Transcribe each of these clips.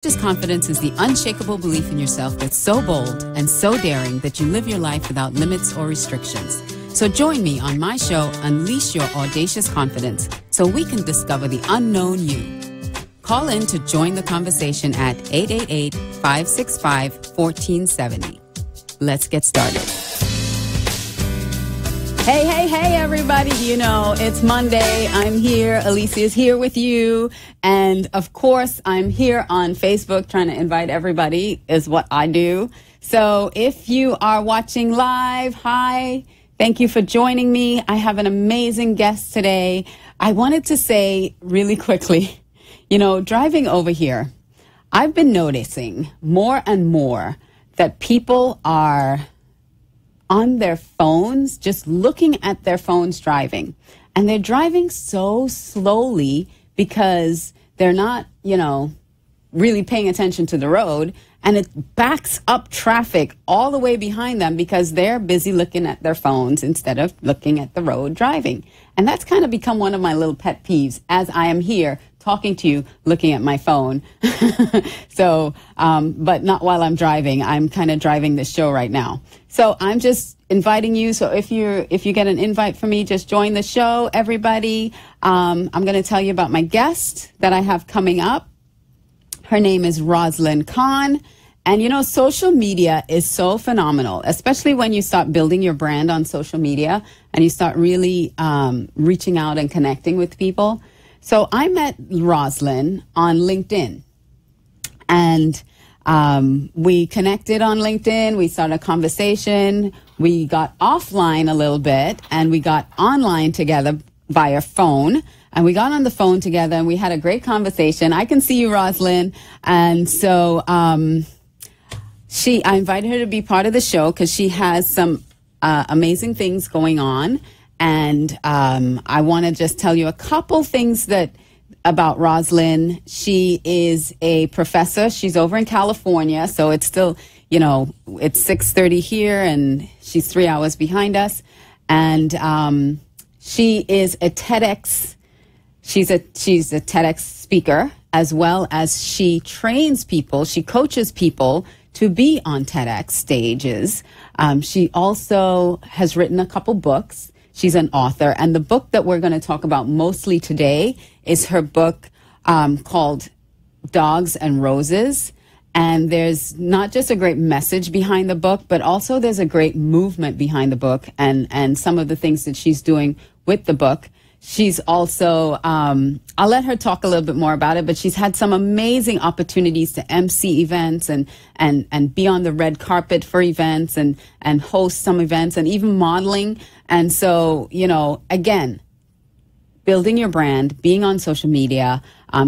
Audacious confidence is the unshakable belief in yourself that's so bold and so daring that you live your life without limits or restrictions. So join me on my show, Unleash Your Audacious Confidence, so we can discover the unknown you. Call in to join the conversation at 888-565-1470. Let's get started. Hey, everybody. You know, it's Monday. I'm here. Alicia is here with you. And, of course, I'm here on Facebook trying to invite everybody is what I do. So if you are watching live, hi. Thank you for joining me. I have an amazing guest today. I wanted to say really quickly, you know, driving over here, I've been noticing more and more that people are on their phones, just looking at their phones driving. And they're driving so slowly because they're not, you know, really paying attention to the road. And it backs up traffic all the way behind them because they're busy looking at their phones instead of looking at the road driving. And that's kind of become one of my little pet peeves as I am here talking to you, looking at my phone. So, but not while I'm driving. I'm kind of driving this show right now. So I'm just inviting you. So if you get an invite from me, just join the show, everybody. I'm going to tell you about my guest that I have coming up. Her name is Roslyn Khan. And, you know, social media is so phenomenal, especially when you start building your brand on social media and you start really reaching out and connecting with people. So I met Roslyn on LinkedIn, and we connected on LinkedIn. We started a conversation. We got offline a little bit, and we got online together via phone. And we got on the phone together, and we had a great conversation. I can see you, Roslyn. And so I invited her to be part of the show because she has some amazing things going on. And I want to just tell you a couple things about Roslyn. She is a professor. She's over in California, so it's still, you know, it's 6:30 here, and she's 3 hours behind us. And she is a TEDx. She's a TEDx speaker, as well as she trains people. She coaches people to be on TEDx stages. She also has written a couple books. She's an author, and the book that we're going to talk about mostly today is her book called Dogs and Roses. And there's not just a great message behind the book, but also there's a great movement behind the book and some of the things that she's doing with the book. She's also, I'll let her talk a little bit more about it, but she's had some amazing opportunities to MC events and be on the red carpet for events and host some events and even modeling. And so, you know, again, building your brand, being on social media,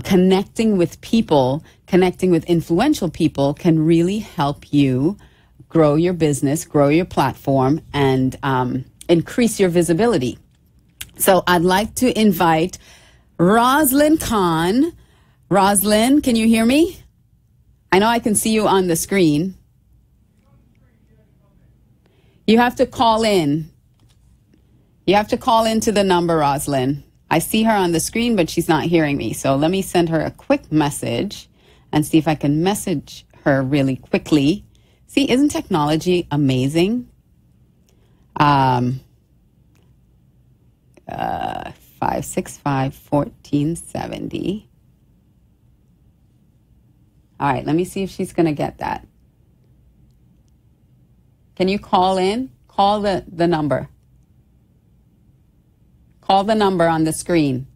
connecting with people, connecting with influential people can really help you grow your business, grow your platform, and increase your visibility. So I'd like to invite Roslyn Khan. Roslyn, can you hear me? I know I can see you on the screen. You have to call in. You have to call into the number, Roslyn. I see her on the screen, but she's not hearing me. So let me send her a quick message and see if I can message her really quickly. See, isn't technology amazing? 565-1470. All right, let me see if she's going to get that. Can you call in? Call the number. Call the number on the screen.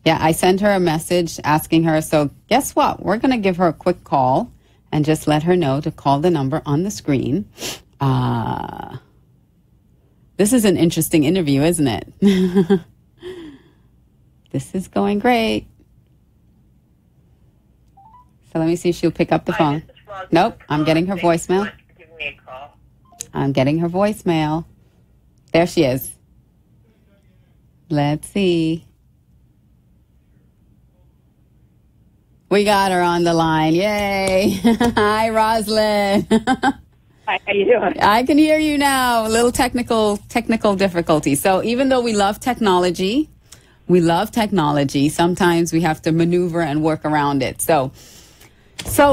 Yeah, I sent her a message asking her. So guess what? We're going to give her a quick call and just let her know to call the number on the screen. This is an interesting interview, isn't it? This is going great. So let me see if she'll pick up the phone. Nope, I'm getting her voicemail. I'm getting her voicemail. There she is. Let's see. We got her on the line. Yay. Hi, Roslyn. Hi, how you doing? I can hear you now. A little technical difficulty. So even though we love technology, We love technology. Sometimes we have to maneuver and work around it. So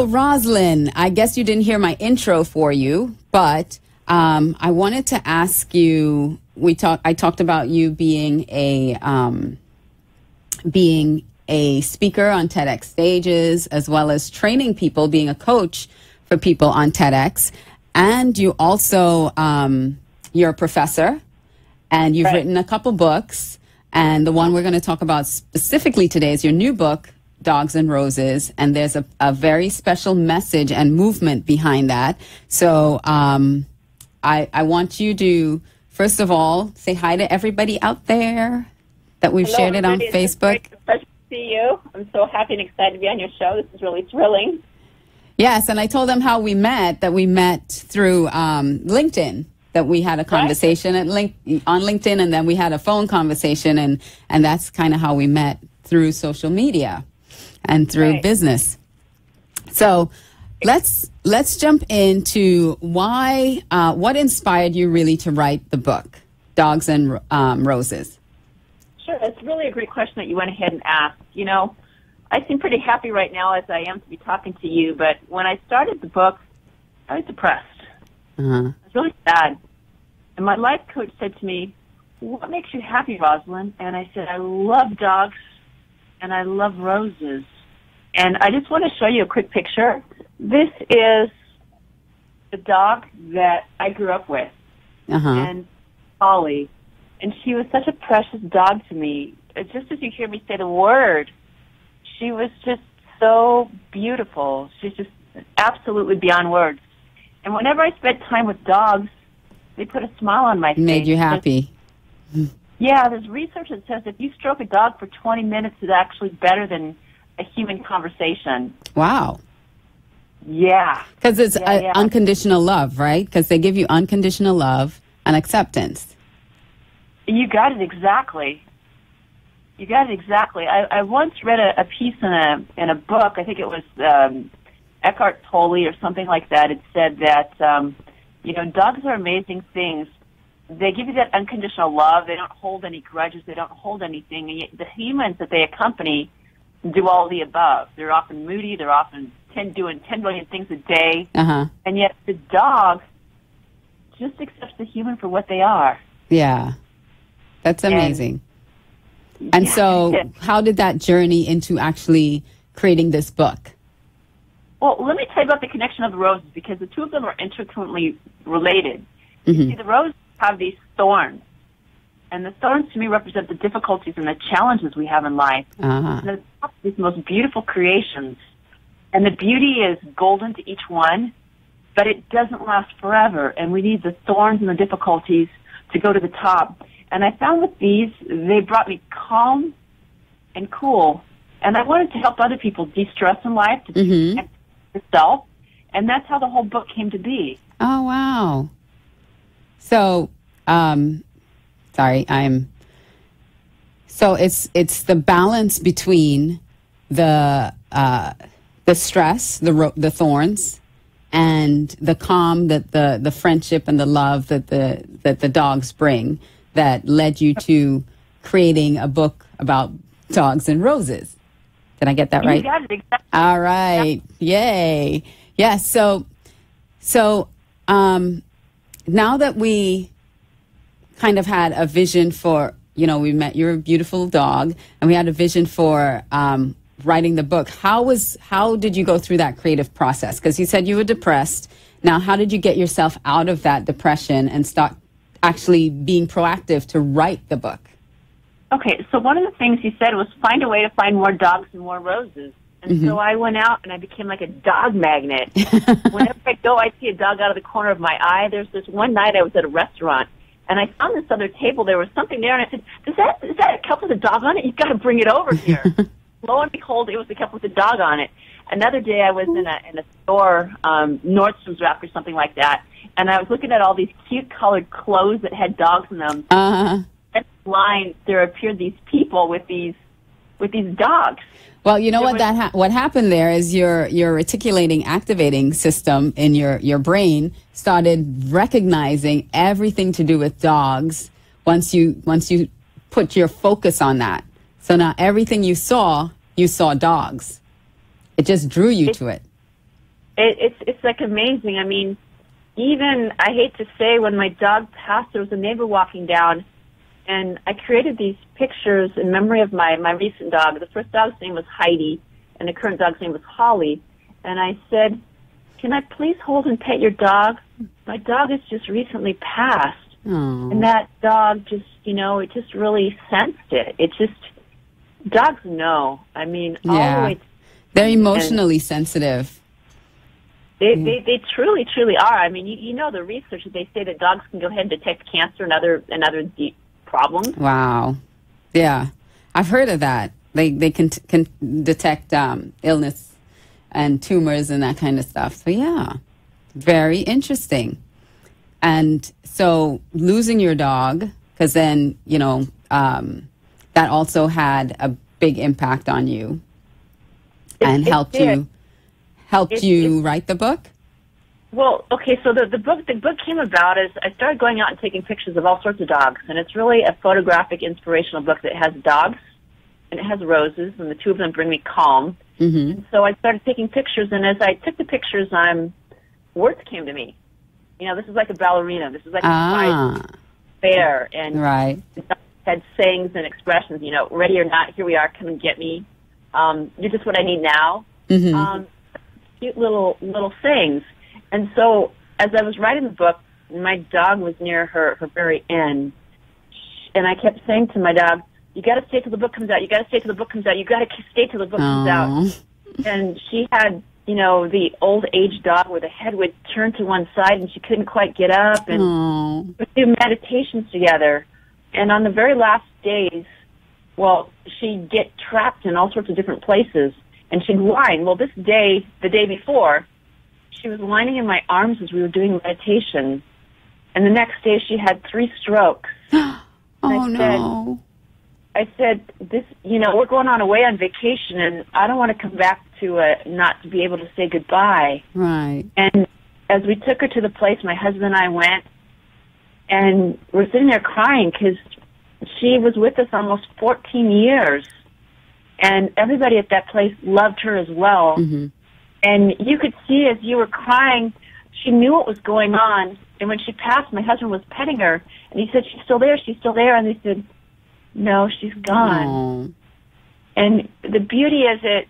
Rosalind, I guess you didn't hear my intro for you, but I wanted to ask you. I talked about you being a speaker on TEDx stages, as well as training people, being a coach for people on TEDx, and you also you're a professor, and you've written a couple books, and the one we're going to talk about specifically today is your new book, Dogs and Roses, and there's a very special message and movement behind that. So I want you to, first of all, say hi to everybody out there that we've shared it on Facebook. It's a pleasure to see you. I'm so happy and excited to be on your show. This is really thrilling. Yes, and I told them how we met, that we met through LinkedIn, that we had a conversation on LinkedIn, and then we had a phone conversation, and that's kind of how we met, through social media and through business. So let's jump into what inspired you really to write the book, Dogs and Roses? Sure, it's really a great question that you went ahead and asked. You know, I seem pretty happy right now as I am to be talking to you, but when I started the book, I was depressed. I was really sad. And my life coach said to me, "What makes you happy, Rosalind?" And I said, "I love dogs and I love roses." And I just want to show you a quick picture. This is the dog that I grew up with, and Polly. And she was such a precious dog to me. Just as you hear me say the word, she was just so beautiful. She's just absolutely beyond words. And whenever I spent time with dogs, they put a smile on my face. Made you happy. Yeah, there's research that says if you stroke a dog for 20 minutes, it's actually better than a human conversation. Wow. Yeah. Because it's unconditional love, right? Because they give you unconditional love and acceptance. You got it exactly. You got it exactly. I once read a piece in a book. I think it was Eckhart Tolle or something like that. It said that dogs are amazing things. They give you that unconditional love. They don't hold any grudges. They don't hold anything. And yet the humans that they accompany do all the above. They're often moody. They're often doing 10 billion things a day. And yet the dog just accepts the human for what they are. Yeah. That's amazing. And so how did that journey into actually creating this book? Well, let me tell you about the connection of the roses, because the two of them are intricately related. You see, the roses have these thorns, and the thorns to me represent the difficulties and the challenges we have in life. And they're these most beautiful creations, and the beauty is golden to each one, but it doesn't last forever, and we need the thorns and the difficulties to go to the top. And I found with these, they brought me calm and cool, and I wanted to help other people de-stress in life, to connect with yourself, and that's how the whole book came to be. Oh, wow. So, So it's the balance between the stress, the thorns, and the calm that the friendship and the love that the dogs bring, that led you to creating a book about dogs and roses. Did I get that right? You got it exactly. All right. Yay. Yes. So now that we kind of had a vision for, we met your beautiful dog, and we had a vision for writing the book. How did you go through that creative process? Because you said you were depressed. Now, how did you get yourself out of that depression and start actually being proactive to write the book? Okay, so one of the things you said was find a way to find more dogs and more roses. And so I went out and I became like a dog magnet. Whenever I go, I see a dog out of the corner of my eye. There's this one night I was at a restaurant, and I found this other table. There was something there, and I said, is that a cup with a dog on it? You've got to bring it over here. Lo and behold, it was a cup with a dog on it. Another day I was in a store, Nordstrom's Rack or something like that, and I was looking at all these cute colored clothes that had dogs in them. At the line, there appeared these people with these dogs. Well, you know what happened there is your reticulating activating system in your brain started recognizing everything to do with dogs once you put your focus on that. So now everything you saw dogs. It just drew you to it. It's like amazing. I mean, even, I hate to say, when my dog passed, there was a neighbor walking down, and I created these pictures in memory of my recent dog. The first dog's name was Heidi, and the current dog's name was Holly. And I said, can I please hold and pet your dog? My dog has just recently passed. Aww. And that dog just, it just really sensed it. It just, dogs know. I mean, all the way. They're emotionally sensitive. They truly, truly are. I mean, you know the research, they say that dogs can go ahead and detect cancer and other deep problems. Wow. Yeah. I've heard of that. They can detect illness and tumors and that kind of stuff. So, yeah, very interesting. And so losing your dog, because then, that also had a big impact on you and helped you write the book? Well, okay, so the book came about as I started going out and taking pictures of all sorts of dogs, and it's really a photographic, inspirational book that has dogs and it has roses, and the two of them bring me calm. Mm-hmm. And so I started taking pictures, and as I took the pictures, words came to me. This is like a ballerina. This is like a fair, and right. It had sayings and expressions. Ready or not, here we are. Come and get me. You're just what I need now. Mm-hmm. Cute little things. And so as I was writing the book, my dog was near her very end. And I kept saying to my dog, you got to stay till the book comes out. You got to stay till the book comes out. You got to stay till the book comes out. And she had, the old age dog where the head would turn to one side and she couldn't quite get up. And we'd do meditations together. And on the very last days, she'd get trapped in all sorts of different places. And she'd whine. Well, the day before, she was whining in my arms as we were doing meditation. And the next day, she had 3 strokes. No. I said, we're going away on vacation, and I don't want to come back to not to be able to say goodbye. Right. And as we took her to the place, my husband and I went, and we're sitting there crying because she was with us almost 14 years. And everybody at that place loved her as well. Mm-hmm. And you could see as you were crying, she knew what was going on. And when she passed, my husband was petting her. And he said, she's still there, she's still there. And they said, no, she's gone. Aww. And the beauty is that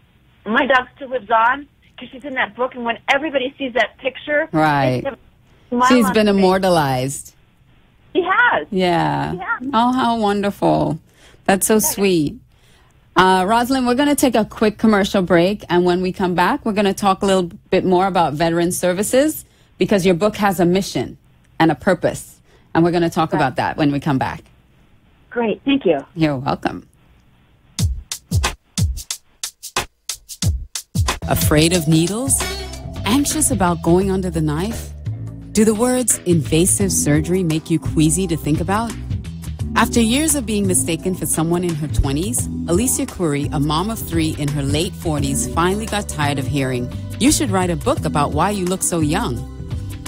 my dog still lives on because she's in that book. And when everybody sees that picture, right, she's been immortalized. She has. Yeah. Yeah. Oh, how wonderful. That's so sweet. Rosalind, we're going to take a quick commercial break, and when we come back, we're going to talk a little bit more about veteran services, because your book has a mission and a purpose, and we're going to talk about that when we come back. Great. Thank you. You're welcome. Afraid of needles? Anxious about going under the knife? Do the words invasive surgery make you queasy to think about? After years of being mistaken for someone in her 20s, Alicia Couri, a mom of 3 in her late 40s, finally got tired of hearing, "You should write a book about why you look so young."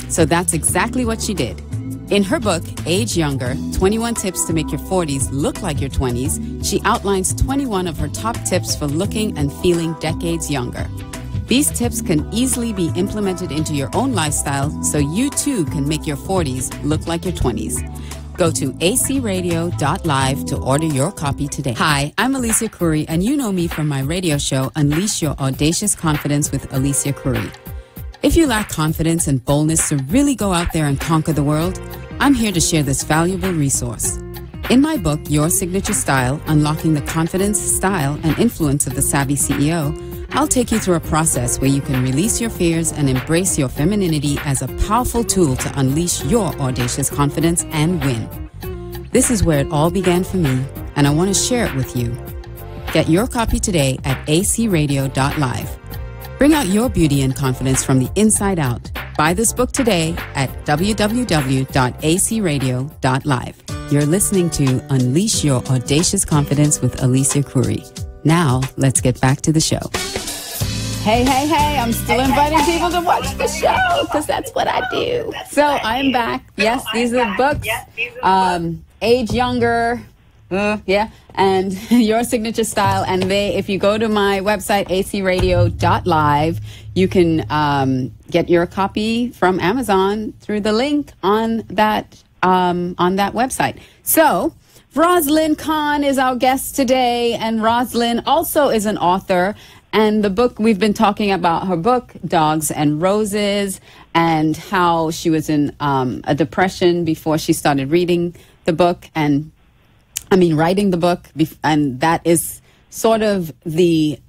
So that's exactly what she did. In her book, Age Younger, 21 Tips to Make Your 40s Look Like Your 20s, she outlines 21 of her top tips for looking and feeling decades younger. These tips can easily be implemented into your own lifestyle so you too can make your 40s look like your 20s. Go to acradio.live to order your copy today. Hi, I'm Alicia Couri, and you know me from my radio show, Unleash Your Audacious Confidence with Alicia Couri. If you lack confidence and boldness to really go out there and conquer the world, I'm here to share this valuable resource. In my book, Your Signature Style, Unlocking the Confidence, Style, and Influence of the Savvy CEO, I'll take you through a process where you can release your fears and embrace your femininity as a powerful tool to unleash your audacious confidence and win. This is where it all began for me, and I want to share it with you. Get your copy today at acradio.live. Bring out your beauty and confidence from the inside out. Buy this book today at www.acradio.live. You're listening to Unleash Your Audacious Confidence with Alicia Couri. Now, let's get back to the show. Hey, I'm still inviting people to watch the show because that's what I do. So I'm back. Yes, these are the books. Age Younger. And and your signature style. And if you go to my website, acradio.live, you can get your copy from Amazon through the link on that website. So Roslyn Kahn is our guest today, and Roslyn also is an author. And the book, we've been talking about her book, Dogs and Roses, and how she was in a depression before she started reading the book, writing the book. And that is sort of the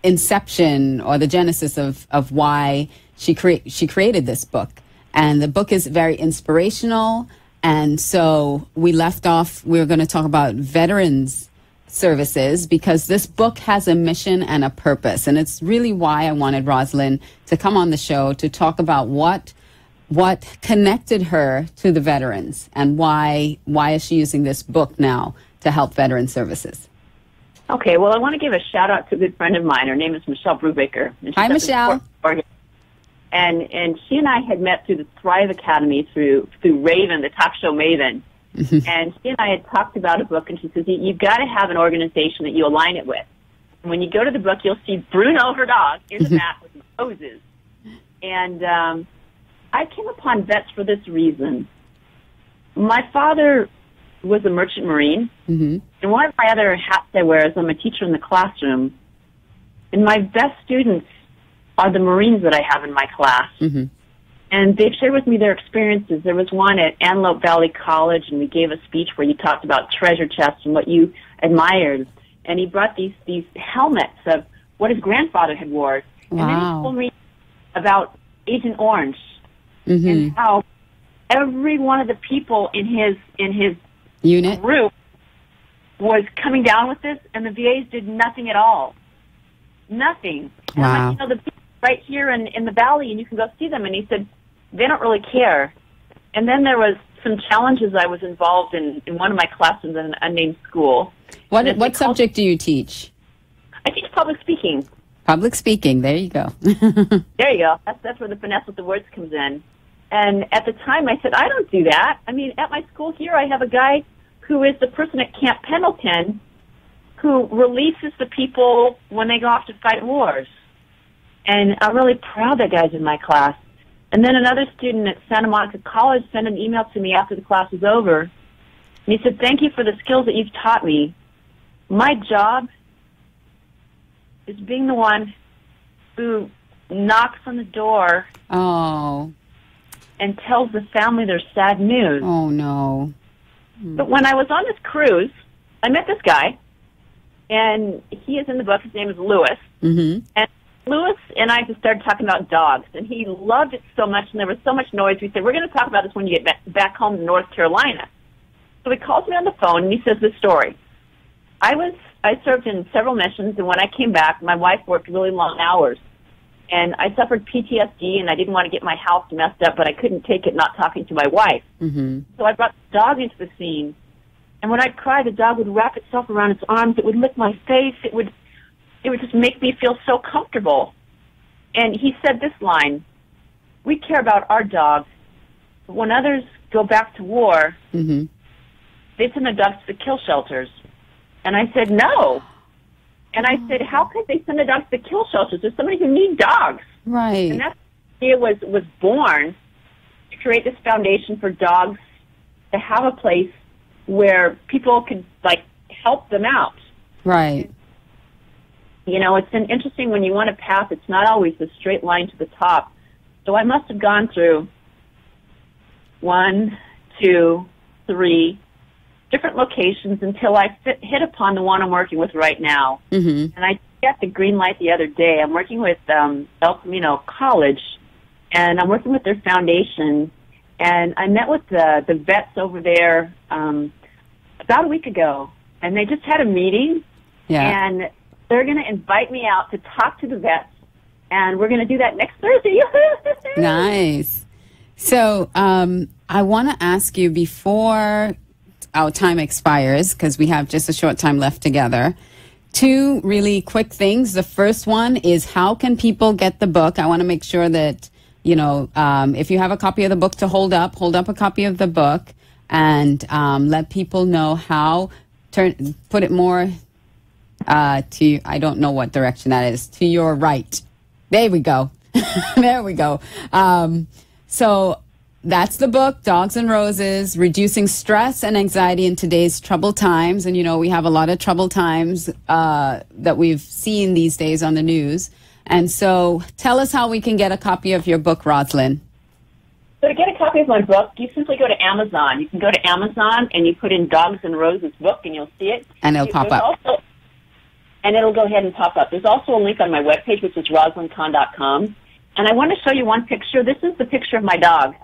inception or the genesis of why she created this book. And the book is very inspirational. And so we left off, we were going to talk about veterans services, because this book has a mission and a purpose. And it's really why I wanted Roslyn to come on the show to talk about what connected her to the veterans, and why is she using this book now to help veteran services. Okay, well, I want to give a shout-out to a good friend of mine. Her name is Michelle Brubaker. Hi, Michelle. And she and I had met through the Thrive Academy, through Raven, the talk show Maven. And she and I had talked about a book, and she says, you've got to have an organization that you align it with. And when you go to the book, you'll see Bruno, her dog, in the back with roses. And I came upon vets for this reason. My father was a merchant marine, and one of my other hats I wear is I'm a teacher in the classroom. And my best students are the Marines that I have in my class. And they've shared with me their experiences. There was one at Antelope Valley College, and we gave a speech where you talked about treasure chests and what you admired. And he brought these helmets of what his grandfather had wore. Wow. And then he told me about Agent Orange and how every one of the people in his unit group was coming down with this, and the VAs did nothing at all. Nothing. And wow. I'm like, the people right here in the valley, and you can go see them. And he said, they don't really care. And then there was some challenges. I was involved in one of my classes in an unnamed school. What subject do you teach? I teach public speaking. Public speaking. There you go. There you go. That's where the finesse with the words comes in. And at the time, I said, I don't do that. I mean, at my school here, I have a guy who is the person at Camp Pendleton who releases the people when they go off to fight wars. And I'm really proud that guy's in my class. And then another student at Santa Monica College sent an email to me after the class was over. And he said, thank you for the skills that you've taught me. My job is being the one who knocks on the door and tells the family their sad news. Oh, no. But when I was on this cruise, I met this guy, and he is in the book. His name is Lewis. And Lewis and I just started talking about dogs, and he loved it so much, and there was so much noise. We said, we're going to talk about this when you get back home to North Carolina. So he calls me on the phone, and he says this story. I served in several missions, and when I came back, my wife worked really long hours. And I suffered PTSD, and I didn't want to get my house messed up, but I couldn't take it not talking to my wife. So I brought the dog into the scene. And when I'd cry, the dog would wrap itself around its arms. It would lick my face. It would just make me feel so comfortable. And he said this line, we care about our dogs, but when others go back to war, they send their dogs to the kill shelters. And I said, no. And I said, how could they send the dogs to the kill shelters? There's somebody who needs dogs. Right. And that idea was born to create this foundation for dogs to have a place where people could, help them out. Right. You know, it's been interesting when you want a path, it's not always a straight line to the top. So I must have gone through 1, 2, 3 different locations until I hit upon the one I'm working with right now. And I got the green light the other day. I'm working with El Camino College, and I'm working with their foundation. And I met with the vets over there about a week ago, and they just had a meeting. And they're going to invite me out to talk to the vets, and we're going to do that next Thursday. Nice. So I want to ask you before our time expires, because we have just a short time left together, 2 really quick things. The first one is, how can people get the book? I want to make sure that, if you have a copy of the book to hold up a copy of the book, and let people know how put it more to, I don't know what direction that is, to your right. There we go. There we go. So that's the book, Dogs and Roses, Reducing Stress and Anxiety in Today's Troubled Times. And, you know, we have a lot of troubled times that we've seen these days on the news. And so tell us how we can get a copy of your book, Rosalind. So to get a copy of my book, you simply go to Amazon. You can go to Amazon and you put in Dogs and Roses book and you'll see it. And it'll pop up. And it'll go ahead and pop up. There's also a link on my webpage, which is rosalindcon.com. And I want to show you one picture. This is the picture of my dog.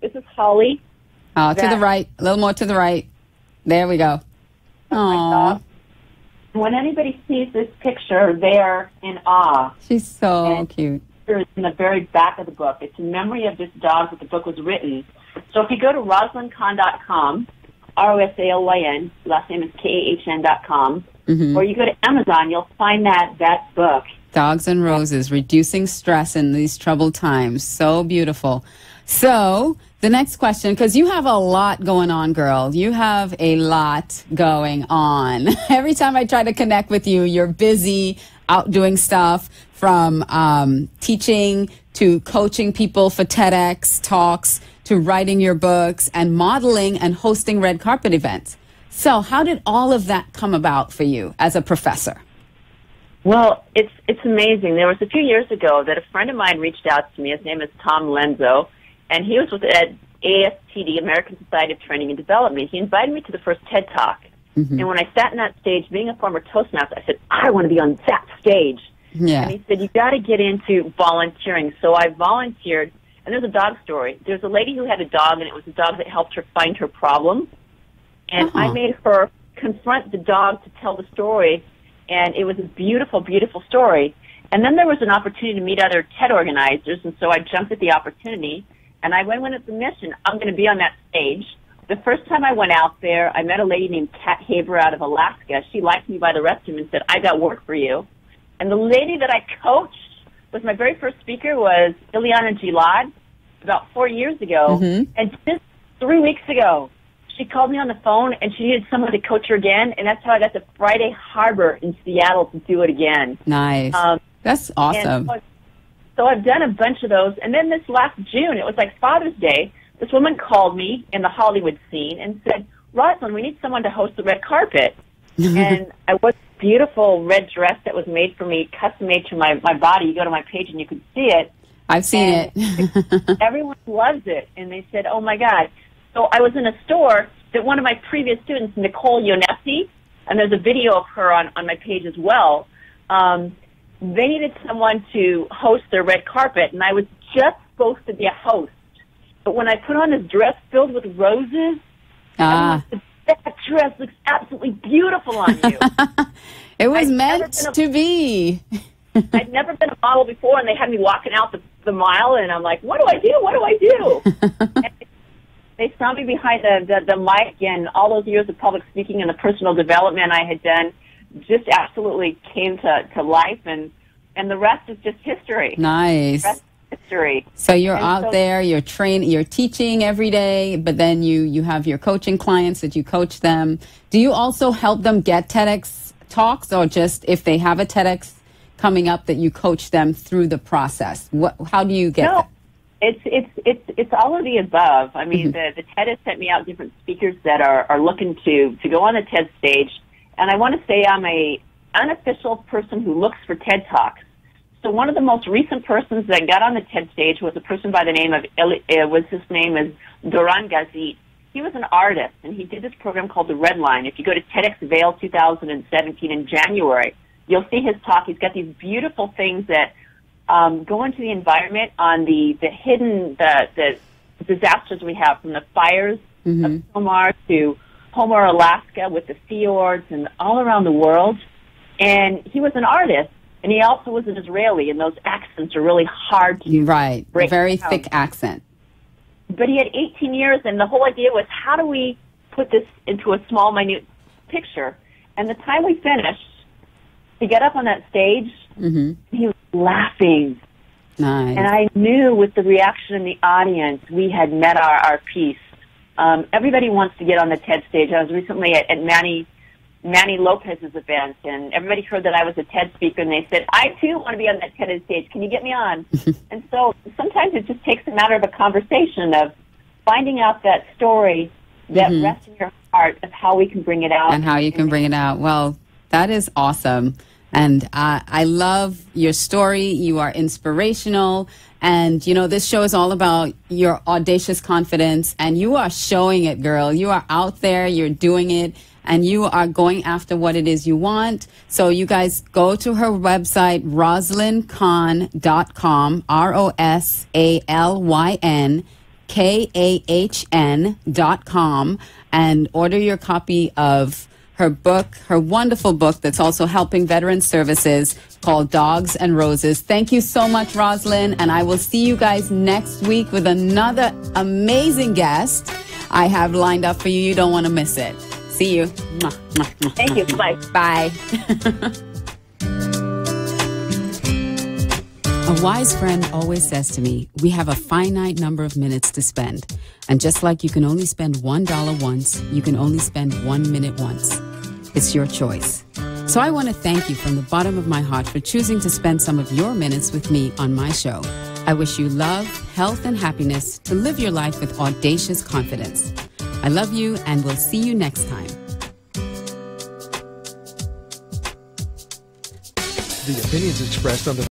This is Holly. To the right. A little more to the right. There we go. Aww. When anybody sees this picture, they're in awe. She's so cute. It's in the very back of the book. It's in memory of this dog that the book was written. So if you go to rosalindcon.com, ROSALYN, last name is KAHN.com, or you go to Amazon, you'll find that book. Dogs and Roses, Reducing Stress in These Troubled Times. So beautiful. So the next question, because you have a lot going on, girl. You have a lot going on. Every time I try to connect with you, you're busy out doing stuff, from teaching to coaching people for TEDx talks to writing your books and modeling and hosting red carpet events. So how did all of that come about for you as a professor? Well, it's amazing. There was a few years ago that a friend of mine reached out to me. His name is Tom Lenzo, and he was at ASTD, American Society of Training and Development. He invited me to the first TED Talk. And when I sat in that stage, being a former Toastmaster, I said, I want to be on that stage. Yeah. And he said, you got to get into volunteering. So I volunteered, and there's a dog story. There's a lady who had a dog, and it was a dog that helped her find her problem. And I made her confront the dog to tell the story, and it was a beautiful, beautiful story. And then there was an opportunity to meet other TED organizers, and so I jumped at the opportunity, and I went with the mission, I'm going to be on that stage. The first time I went out there, I met a lady named Kat Haber out of Alaska. She liked me by the restroom and said, I got work for you. And the lady that I coached was my very first speaker was Ileana Gilad about 4 years ago. And just 3 weeks ago, she called me on the phone and she needed someone to coach her again. And that's how I got to Friday Harbor in Seattle to do it again. Nice. That's awesome. So I've done a bunch of those. And then this last June, it was like Father's Day, this woman called me in the Hollywood scene and said, Rosalind, we need someone to host the red carpet. And I wore this beautiful red dress that was made for me, custom made to my body. You go to my page and you can see it. I've seen it. Everyone loves it. And they said, oh, my God. So I was in a store that one of my previous students, Nicole Ionesi, and there's a video of her on my page as well, they needed someone to host their red carpet, and I was just supposed to be a host. But when I put on this dress filled with roses, everyone said, that dress looks absolutely beautiful on you. It was meant to be. I'd never been a model before, and they had me walking out the mile, and I'm like, what do I do? What do I do? And they saw me behind the mic, and all those years of public speaking and the personal development I had done just absolutely came to life, and the rest is just history. Nice. The rest is history. So you're out there, you're teaching every day, but then you have your coaching clients that you coach them. Do you also help them get TEDx talks, or just if they have a TEDx coming up that you coach them through the process? How do you get that? It's all of the above. I mean, the TED has sent me out different speakers that are looking to go on the TED stage, and I want to say I'm a unofficial person who looks for TED Talks. So one of the most recent persons that got on the TED stage was a person by the name of his name is Doron Gazit. He was an artist, and he did this program called The Red Line. If you go to TEDx Vail 2017 in January, you'll see his talk. He's got these beautiful things that go into the environment on the hidden the disasters we have, from the fires of Tomar to Homer, Alaska, with the fjords and all around the world. And he was an artist, and he also was an Israeli, and those accents are really hard to break very down. Thick accent. But he had 18 years, and the whole idea was, how do we put this into a small, minute picture? And the time we finished, he got up on that stage, and he was laughing. Nice. And I knew with the reaction in the audience, we had met our piece. Everybody wants to get on the TED stage. I was recently at Manny Manny Lopez's event, and everybody heard that I was a TED speaker, and they said, I too want to be on that TED stage. Can you get me on? And so sometimes it just takes a matter of a conversation of finding out that story that rests in your heart of how we can bring it out. And how you can bring it out. Well, that is awesome. And I love your story. You are inspirational. And, you know, this show is all about your audacious confidence. And you are showing it, girl. You are out there. You're doing it. And you are going after what it is you want. So you guys go to her website, RosalynKahn.com, RosalynKahn.com, and order your copy of her book, her wonderful book that's also helping veteran services, called Dogs and Roses. Thank you so much, Rosalyn. And I will see you guys next week with another amazing guest I have lined up for you. You don't want to miss it. See you. Thank you. Bye. Bye. A wise friend always says to me, we have a finite number of minutes to spend. And just like you can only spend $1 once, you can only spend 1 minute once. It's your choice. So I want to thank you from the bottom of my heart for choosing to spend some of your minutes with me on my show. I wish you love, health, and happiness to live your life with audacious confidence. I love you, and we'll see you next time. The opinions expressed on the